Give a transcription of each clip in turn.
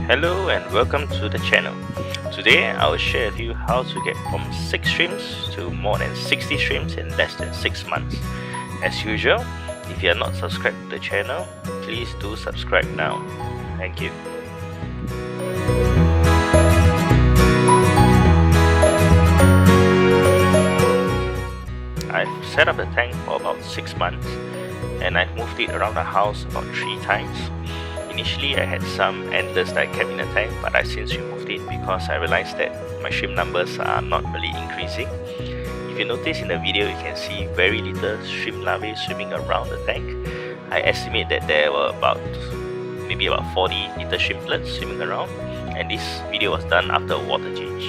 Hello and welcome to the channel. Today I will share with you how to get from 6 streams to more than 60 streams in less than 6 months. As usual, if you are not subscribed to the channel, please do subscribe now. Thank you. I've set up the tank for about 6 months and I've moved it around the house about 3 times. Initially I had some antlers that I kept in the tank, but I since removed it because I realized that my shrimp numbers are not really increasing. If you notice in the video, you can see very little shrimp larvae swimming around the tank. I estimate that there were maybe about 40 little shrimplets swimming around, and this video was done after a water change.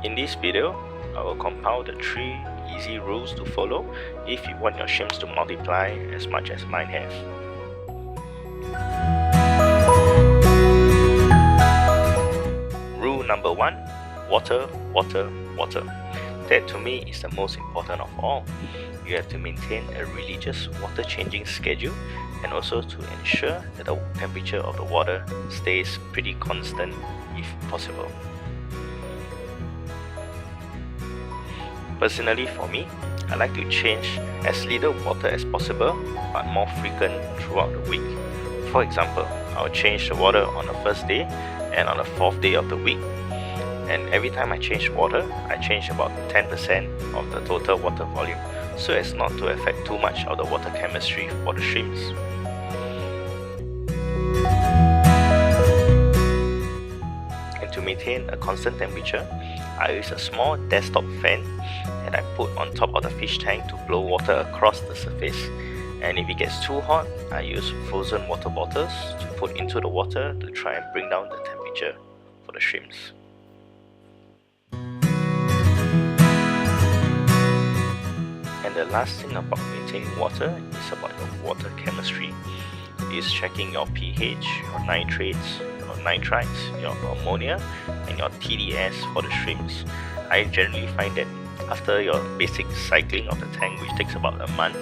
In this video, I will compile the 3 easy rules to follow if you want your shrimps to multiply as much as mine have. Rule number 1: water, water, water. That to me is the most important of all. You have to maintain a religious water changing schedule and also to ensure that the temperature of the water stays pretty constant if possible. Personally for me, I like to change as little water as possible but more frequent throughout the week. For example, I'll change the water on the first day and on the 4th day of the week. And every time I change water, I change about 10% of the total water volume so as not to affect too much of the water chemistry for the shrimps. And to maintain a constant temperature, I use a small desktop fan that I put on top of the fish tank to blow water across the surface. And if it gets too hot, I use frozen water bottles to put into the water to try and bring down the temperature for the shrimps. And the last thing about maintaining water is about your water chemistry. Is checking your pH, your nitrates, your nitrites, your ammonia, and your TDS for the shrimps. I generally find that after your basic cycling of the tank, which takes about a month,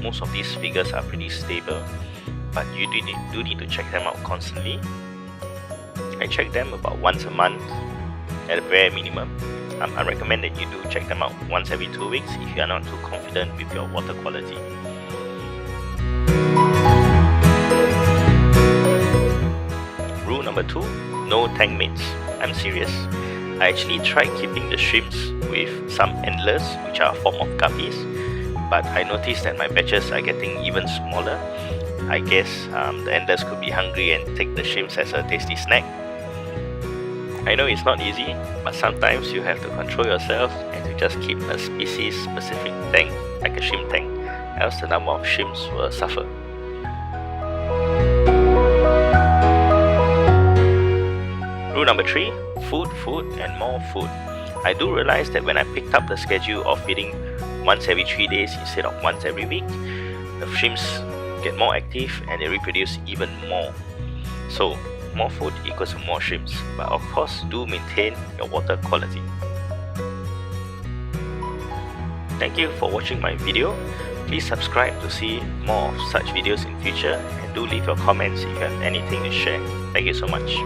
most of these figures are pretty stable, but you do need to check them out constantly. I check them about once a month at a very minimum. I recommend that you do check them out once every 2 weeks if you are not too confident with your water quality. Rule number 2: no tank mates. I'm serious. I actually tried keeping the shrimps with some antlers, which are a form of guppies, but I noticed that my batches are getting even smaller. I guess the antlers could be hungry and take the shrimps as a tasty snack. I know it's not easy, but sometimes you have to control yourself and to just keep a species-specific tank, like a shrimp tank, else the number of shrimps will suffer. Rule number 3: food, food, and more food. I do realize that when I picked up the schedule of feeding once every 3 days instead of once every week, the shrimps get more active and they reproduce even more. So more food equals more shrimps, but of course do maintain your water quality. Thank you for watching my video. Please subscribe to see more of such videos in future, and do leave your comments if you have anything to share. Thank you so much.